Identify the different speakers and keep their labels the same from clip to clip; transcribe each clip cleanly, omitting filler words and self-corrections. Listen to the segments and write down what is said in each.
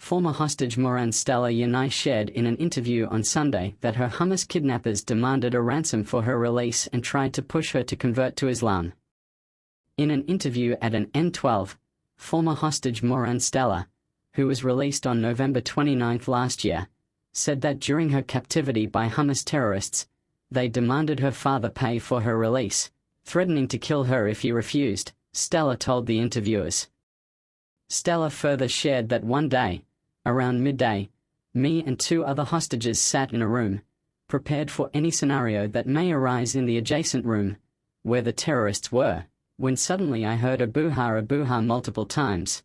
Speaker 1: Former hostage Moran Stella Yanai shared in an interview on Sunday that her Hamas kidnappers demanded a ransom for her release and tried to push her to convert to Islam. In an interview at an N12, former hostage Moran Stella, who was released on November 29 last year, said that during her captivity by Hamas terrorists, they demanded her father pay for her release, threatening to kill her if he refused, Stella told the interviewers. Stella further shared that one day, around midday, me and 2 other hostages sat in a room, prepared for any scenario that may arise in the adjacent room, where the terrorists were, when suddenly I heard Abuha multiple times.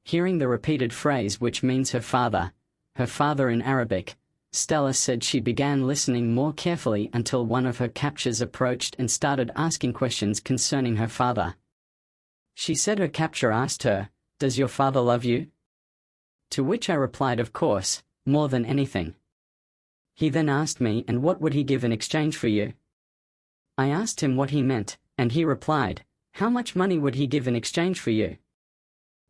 Speaker 1: Hearing the repeated phrase which means her father in Arabic, Stella said she began listening more carefully until one of her captors approached and started asking questions concerning her father. She said her captor asked her, "Does your father love you?" To which I replied, "Of course, more than anything." He then asked me, "And what would he give in exchange for you?" I asked him what he meant, and he replied, "How much money would he give in exchange for you?"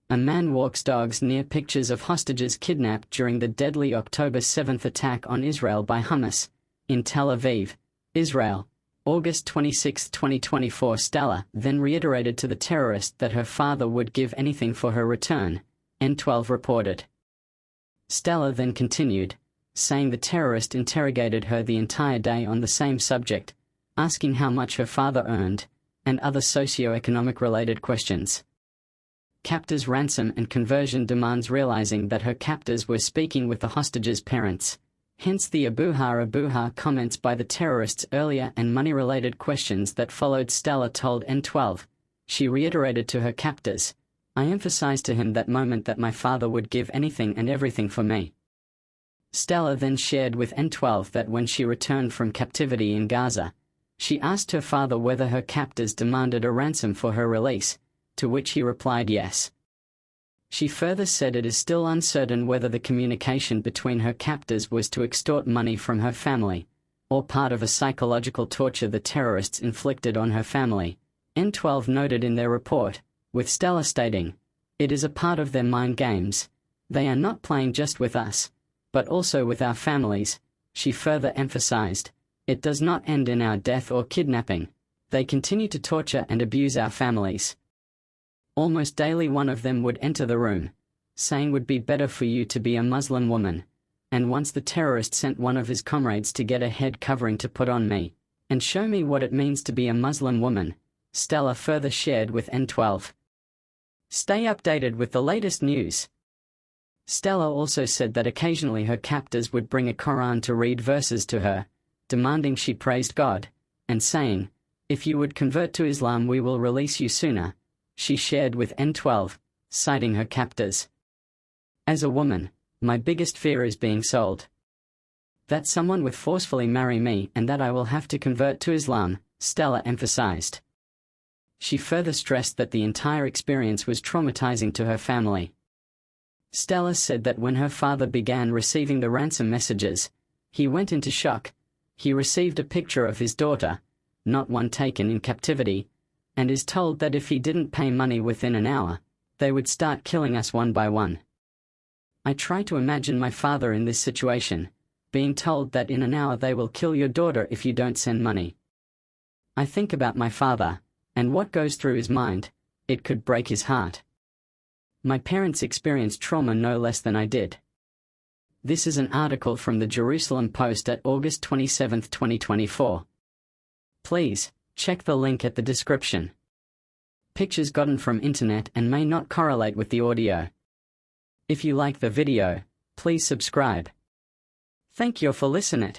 Speaker 1: A man walks dogs near pictures of hostages kidnapped during the deadly October 7 attack on Israel by Hamas, in Tel Aviv, Israel, August 26, 2024. Stella then reiterated to the terrorist that her father would give anything for her return, N12 reported. Stella then continued, saying the terrorist interrogated her the entire day on the same subject, asking how much her father earned, and other socio-economic related questions. Captors' ransom and conversion demands, realizing that her captors were speaking with the hostages' parents, hence the Abuha comments by the terrorists earlier and money-related questions that followed. Stella told N12. She reiterated to her captors, "I emphasized to him that moment that my father would give anything and everything for me." Stella then shared with N12 that when she returned from captivity in Gaza, she asked her father whether her captors demanded a ransom for her release, to which he replied yes. She further said it is still uncertain whether the communication between her captors was to extort money from her family, or part of a psychological torture the terrorists inflicted on her family, N12 noted in their report, with Stella stating, "It is a part of their mind games. They are not playing just with us, but also with our families." She further emphasized, "It does not end in our death or kidnapping. They continue to torture and abuse our families." Almost daily one of them would enter the room, saying would be better for you to be a Muslim woman, and once the terrorist sent one of his comrades to get a head covering to put on me, and show me what it means to be a Muslim woman, Stella further shared with N12. Stay updated with the latest news. Stella also said that occasionally her captors would bring a Quran to read verses to her, demanding she praised God, and saying, "If you would convert to Islam we will release you sooner," she shared with N12, citing her captors. "As a woman, my biggest fear is being sold. That someone would forcefully marry me and that I will have to convert to Islam," Stella emphasized. She further stressed that the entire experience was traumatizing to her family. Stella said that when her father began receiving the ransom messages, he went into shock. He received a picture of his daughter, not one taken in captivity, and is told that if he didn't pay money within an hour, they would start killing us one by one. "I try to imagine my father in this situation, being told that in an hour they will kill your daughter if you don't send money. I think about my father, and what goes through his mind. It could break his heart. My parents experienced trauma no less than I did." This is an article from the Jerusalem Post at August 27, 2024. Please check the link at the description. Pictures gotten from internet and may not correlate with the audio. If you like the video, please subscribe. Thank you for listening.